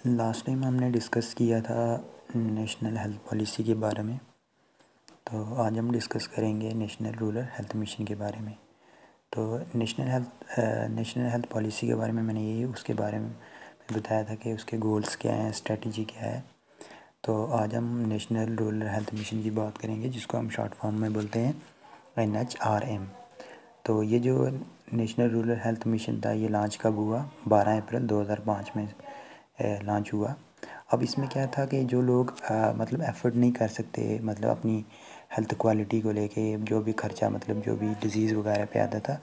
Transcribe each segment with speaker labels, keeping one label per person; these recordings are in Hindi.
Speaker 1: लास्ट टाइम हमने डिस्कस किया था नेशनल हेल्थ पॉलिसी के बारे में। तो आज हम डिस्कस करेंगे नेशनल रूरल हेल्थ मिशन के बारे में। तो नेशनल हेल्थ पॉलिसी के बारे में मैंने यही उसके बारे में बताया था कि उसके गोल्स क्या हैं, स्ट्रेटजी क्या है। तो आज हम नेशनल रूरल हेल्थ मिशन की बात करेंगे, जिसको हम शॉर्ट फॉर्म में बोलते हैं NHRM। तो ये जो नेशनल रूरल हेल्थ मिशन था, ये लॉन्च कब हुआ? 12 अप्रैल 2005 में लॉन्च हुआ। अब इसमें क्या था कि जो लोग मतलब एफर्ट नहीं कर सकते, मतलब अपनी हेल्थ क्वालिटी को लेके, जो भी खर्चा मतलब जो भी डिज़ीज़ वगैरह पे आता था,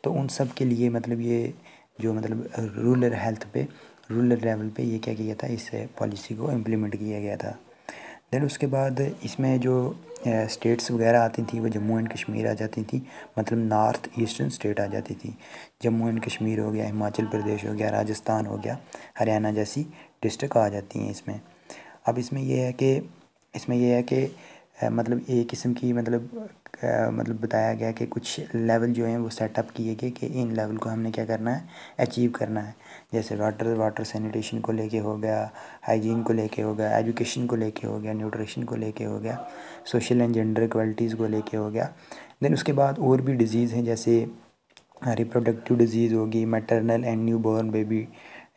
Speaker 1: तो उन सब के लिए मतलब ये जो मतलब रूरल लेवल पे ये क्या किया था, इस पॉलिसी को इम्प्लीमेंट किया गया था। देन उसके बाद इसमें जो स्टेट्स वगैरह आती थी, वो जम्मू एंड कश्मीर आ जाती थी, मतलब नॉर्थ ईस्टर्न स्टेट आ जाती थी। जम्मू एंड कश्मीर हो गया, हिमाचल प्रदेश हो गया, राजस्थान हो गया, हरियाणा जैसी डिस्ट्रिक्ट आ जाती हैं इसमें। अब इसमें यह है कि मतलब एक किस्म की मतलब बताया गया कि कुछ लेवल जो हैं वो सेटअप किए गए कि इन लेवल को हमने क्या करना है, अचीव करना है। जैसे वाटर सैनिटेशन को लेके हो गया, हाइजीन को लेके हो गया, एजुकेशन को लेके हो गया, न्यूट्रिशन को लेके हो गया, सोशल एंड जेंडर इक्वालिटीज़ को लेके हो गया। देन उसके बाद और भी डिज़ीज़ हैं, जैसे रिप्रोडक्टिव डिज़ीज़ होगी, maternal and new born baby,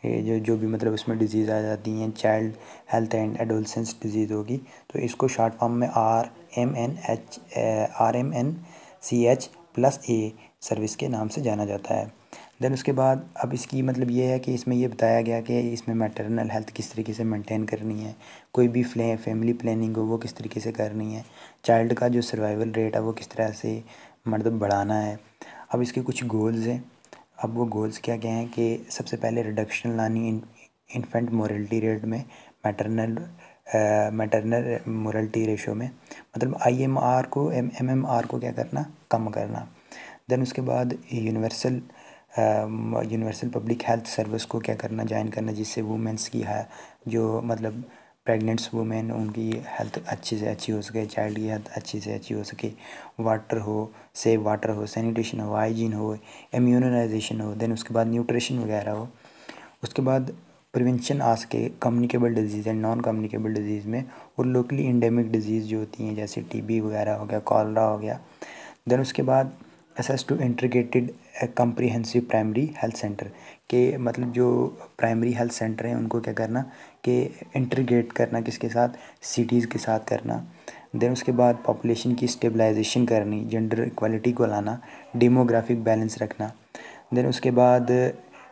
Speaker 1: ये जो भी मतलब उसमें डिज़ीज़ आ जाती हैं, child health and adolescence disease होगी। तो इसको शॉर्ट फॉर्म में RMNCH+A सर्विस के नाम से जाना जाता है। देन उसके बाद अब इसकी मतलब ये है कि इसमें ये बताया गया कि इसमें मैटरनल हेल्थ किस तरीके से मेंटेन करनी है, कोई भी फैमिली प्लानिंग हो वो किस तरीके से करनी है, चाइल्ड का जो सर्वाइवल रेट है वो किस तरह से मतलब बढ़ाना है। अब इसके कुछ गोल्स हैं। अब वो गोल्स क्या क्या हैं कि सबसे पहले रिडक्शन लानी इन्फेंट मोरलिटी रेट में, मैटरनल मोरलिटी रेशो में, मतलब MMR को क्या करना, कम करना। देन उसके बाद यूनिवर्सल पब्लिक हेल्थ सर्विस को क्या करना, ज्वाइन करना, जिससे वुमेंस की है जो मतलब प्रेग्नेंट्स वुमेन, उनकी हेल्थ अच्छी से अच्छी हो सके, चाइल्ड की हेल्थ अच्छी से अच्छी हो सके, वाटर हो, सेफ वाटर हो, सैनिटेशन हो, हाइजीन हो, इम्यूनाइजेशन हो, देन उसके बाद न्यूट्रिशन वगैरह हो। उसके बाद प्रिवेंशन आ सके communicable disease and non communicable disease में, और लोकली इंडेमिक डिजीज़ जो होती हैं, जैसे TB वगैरह हो गया, कॉलरा हो गया। देन उसके बाद access to integrated comprehensive primary health centre के, मतलब जो प्राइमरी हेल्थ सेंटर हैं उनको क्या करना कि इंटीग्रेट करना, किसके साथ, सिटीज़ के साथ करना। देन उसके बाद पॉपुलेशन की स्टेबलाइजेशन करनी, जेंडर इक्वालिटी को लाना, डेमोग्राफिक बैलेंस रखना। देन उसके बाद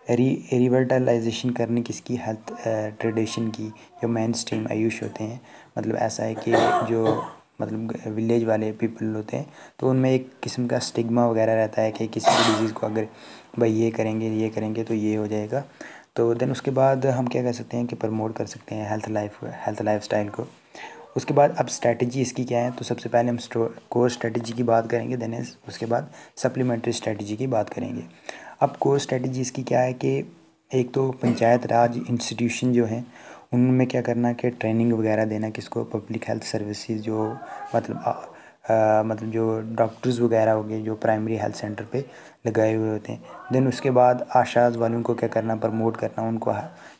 Speaker 1: रिवर्टलाइजेशन करनी किसकी, हेल्थ ट्रेडिशन की, जो मेन स्ट्रीम आयुष होते हैं। मतलब ऐसा है कि जो मतलब विलेज वाले पीपल होते हैं, तो उनमें एक किस्म का स्टिग्मा वगैरह रहता है कि किसी भी डिज़ीज़ को अगर भाई ये करेंगे तो ये हो जाएगा। तो देन उसके बाद हम क्या कर सकते हैं कि प्रमोट कर सकते हैं हेल्थ लाइफ स्टाइल को। उसके बाद अब स्ट्रैटेजी इसकी क्या है, तो सबसे पहले हम कोर स्ट्रैटेजी की बात करेंगे, देन उसके बाद सप्लीमेंट्री स्ट्रैटेजी की बात करेंगे। अब कोर स्ट्रैटेजी इसकी क्या है कि एक तो पंचायत राज इंस्टीट्यूशन जो हैं उनमें क्या करना कि ट्रेनिंग वगैरह देना, किसको, पब्लिक हेल्थ सर्विसेज जो मतलब जो डॉक्टर्स वगैरह हो गए जो प्राइमरी हेल्थ सेंटर पे लगाए हुए होते हैं। देन उसके बाद आशाज वालों को क्या करना, प्रमोट करना, उनको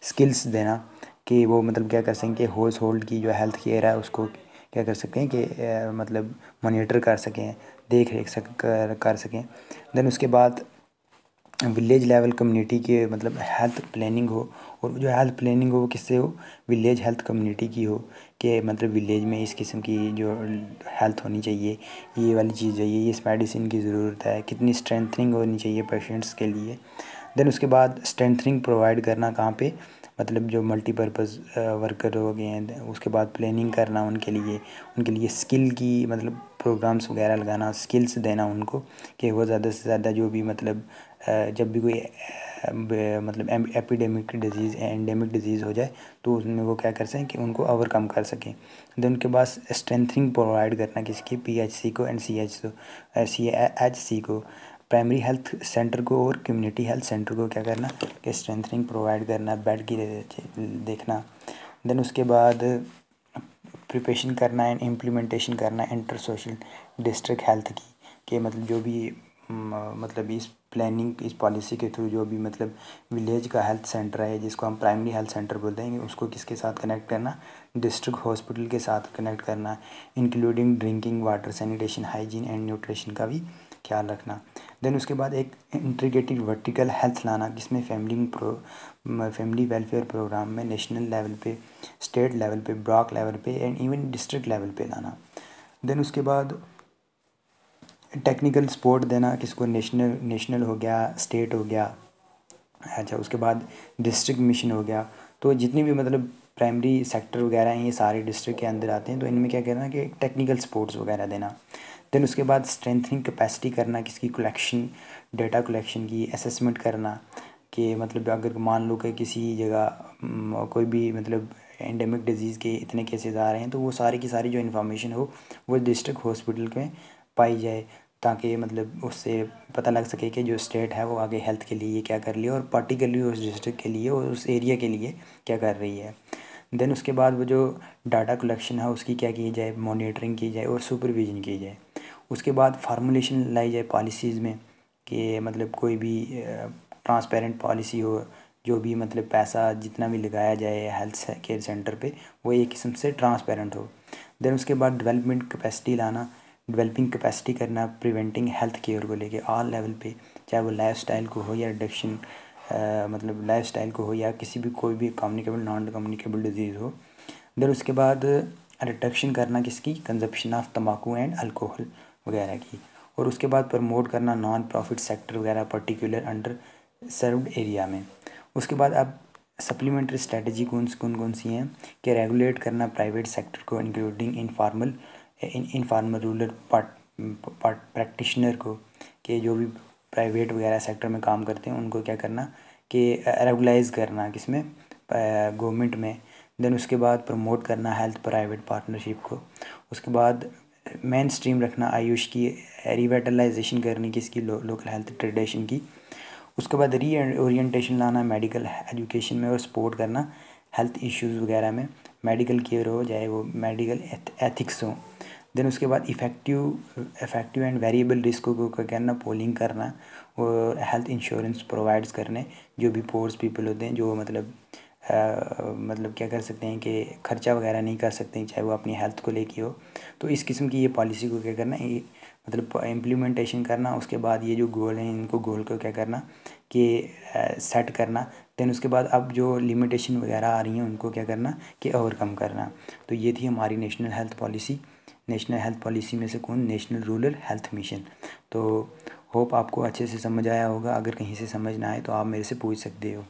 Speaker 1: स्किल्स देना कि वो मतलब क्या कर सकें कि हाउस होल्ड की जो हेल्थ केयर है उसको क्या कर सकें कि मतलब मॉनिटर कर सकें, देख रेख कर सकें। देन उसके बाद विलेज लेवल कम्युनिटी के मतलब हेल्थ प्लानिंग हो, और जो हेल्थ प्लानिंग हो वो किससे हो, विलेज हेल्थ कम्युनिटी की हो, कि मतलब विलेज में इस किस्म की जो हेल्थ होनी चाहिए, ये वाली चीज़ चाहिए, इस मेडिसिन की ज़रूरत है, कितनी स्ट्रेंथनिंग होनी चाहिए पेशेंट्स के लिए। देन उसके बाद स्ट्रेंथनिंग प्रोवाइड करना कहाँ पे, मतलब जो मल्टीपर्पज़ वर्कर हो गए हैं, उसके बाद प्लानिंग करना उनके लिए स्किल की मतलब प्रोग्राम्स वगैरह लगाना, स्किल्स देना उनको कि वो ज़्यादा से ज़्यादा जो भी मतलब जब भी कोई मतलब एपिडेमिक डिजीज़ एंडेमिक डिजीज़ हो जाए तो उसमें वो क्या कर सकें कि उनको ओवरकम कर सकें। देन उनके पास स्ट्रेंथनिंग प्रोवाइड करना किसकी, PHC को एंड CHC को, प्राइमरी हेल्थ सेंटर को और कम्युनिटी हेल्थ सेंटर को क्या करना कि स्ट्रेंथनिंग प्रोवाइड करना, बेड की देखना। देन उसके बाद प्रिपरेशन करना एंड इम्प्लीमेंटेशन करना इंटर सोशल डिस्ट्रिक्ट हेल्थ की, कि मतलब जो भी मतलब इस प्लानिंग इस पॉलिसी के थ्रू जो भी मतलब विलेज का हेल्थ सेंटर है जिसको हम प्राइमरी हेल्थ सेंटर बोलते हैं उसको किसके साथ कनेक्ट करना, डिस्ट्रिक्ट हॉस्पिटल के साथ कनेक्ट करना, including drinking water, sanitation, hygiene and nutrition का भी ख्याल रखना। देन उसके बाद एक इंटीग्रेटेड वर्टिकल हेल्थ लाना जिसमें फैमिली वेलफेयर प्रोग्राम में नेशनल लेवल पे, स्टेट लेवल पे, ब्लॉक लेवल पे एंड इवन डिस्ट्रिक्ट लेवल पे लाना। देन उसके बाद टेक्निकल सपोर्ट देना किसको, नेशनल हो गया, स्टेट हो गया, अच्छा उसके बाद डिस्ट्रिक्ट मिशन हो गया। तो जितनी भी मतलब प्राइमरी सेक्टर वगैरह हैं ये सारे डिस्ट्रिक्ट के अंदर आते हैं, तो इनमें क्या करना कि टेक्निकल सपोर्ट्स वगैरह देना। देन उसके बाद स्ट्रेंथनिंग कैपेसिटी करना किसकी, कलेक्शन, डेटा कलेक्शन की, असेसमेंट करना कि मतलब अगर मान लो कि किसी जगह कोई भी मतलब एंडेमिक डिजीज़ के इतने केसेस आ रहे हैं तो वो सारी की सारी जो इन्फॉर्मेशन हो वो डिस्ट्रिक्ट हॉस्पिटल में पाई जाए, ताकि मतलब उससे पता लग सके कि जो स्टेट है वो आगे हेल्थ के लिए क्या कर रही है और पर्टिकुलरली उस डिस्ट्रिक्ट के लिए और उस एरिया के लिए क्या कर रही है। देन उसके बाद वो जो डाटा कलेक्शन है उसकी क्या की जाए, मॉनिटरिंग की जाए और सुपरविजन की जाए। उसके बाद फार्मूलेशन लाई जाए पॉलिसीज़ में कि मतलब कोई भी ट्रांसपेरेंट पॉलिसी हो, जो भी मतलब पैसा जितना भी लगाया जाए हेल्थ केयर सेंटर पे वो एक किस्म से ट्रांसपेरेंट हो। देन उसके बाद डेवलपमेंट कैपेसिटी लाना, डेवलपिंग कैपेसिटी करना प्रिवेंटिंग हेल्थ केयर को लेके ऑल लेवल पे, चाहे वो लाइफस्टाइल को हो या रिडक्शन मतलब लाइफस्टाइल को हो या किसी भी कोई भी कम्युनिकेबल नॉन कम्युनिकेबल डिजीज़ हो। देन उसके बाद रिडक्शन करना किसकी, कंजप्शन ऑफ तम्बाकू एंड अल्कोहल वगैरह की। और उसके बाद प्रमोट करना नॉन प्रॉफिट सेक्टर वगैरह पर्टिकुलर अंडर सर्व्ड एरिया में। उसके बाद अब सप्लीमेंट्री स्ट्रेटजी कौन सी हैं कि रेगुलेट करना प्राइवेट सेक्टर को इंक्लूडिंग इनफॉर्मल रूरल प्रैक्टिशनर को, कि जो भी प्राइवेट वगैरह सेक्टर में काम करते हैं उनको क्या करना कि रेगुलाइज करना किसमें, गवर्नमेंट में। देन उसके बाद प्रमोट करना हेल्थ प्राइवेट पार्टनरशिप को। उसके बाद मेन स्ट्रीम रखना आयुष की, रिवाइटलाइजेशन करनी किसकी, लोकल हेल्थ ट्रेडिशन की। उसके बाद री ओरिएंटेशन लाना मेडिकल एजुकेशन में और सपोर्ट करना हेल्थ इश्यूज़ वगैरह में, मेडिकल केयर हो चाहे वो मेडिकल एथिक्स हो। देन उसके बाद इफ़ेक्टिव एंड वेरिएबल रिस्क को करना, पोलिंग करना और हेल्थ इंश्योरेंस प्रोवाइड्स करने जो भी पोर्स पीपल होते हैं जो मतलब क्या कर सकते हैं कि खर्चा वगैरह नहीं कर सकते हैं चाहे वो अपनी हेल्थ को लेके हो। तो इस किस्म की ये पॉलिसी को क्या करना, ये मतलब इम्प्लीमेंटेशन करना। उसके बाद ये जो गोल हैं इनको गोल को क्या करना कि सेट करना। देन उसके बाद अब जो लिमिटेशन वगैरह आ रही हैं उनको क्या करना कि ओवरकम करना। तो ये थी हमारी national health policy. National health policy में से कौन, नेशनल रूरल हेल्थ मिशन। तो होप आपको अच्छे से समझ आया होगा। अगर कहीं से समझ ना आए तो आप मेरे से पूछ सकते हो।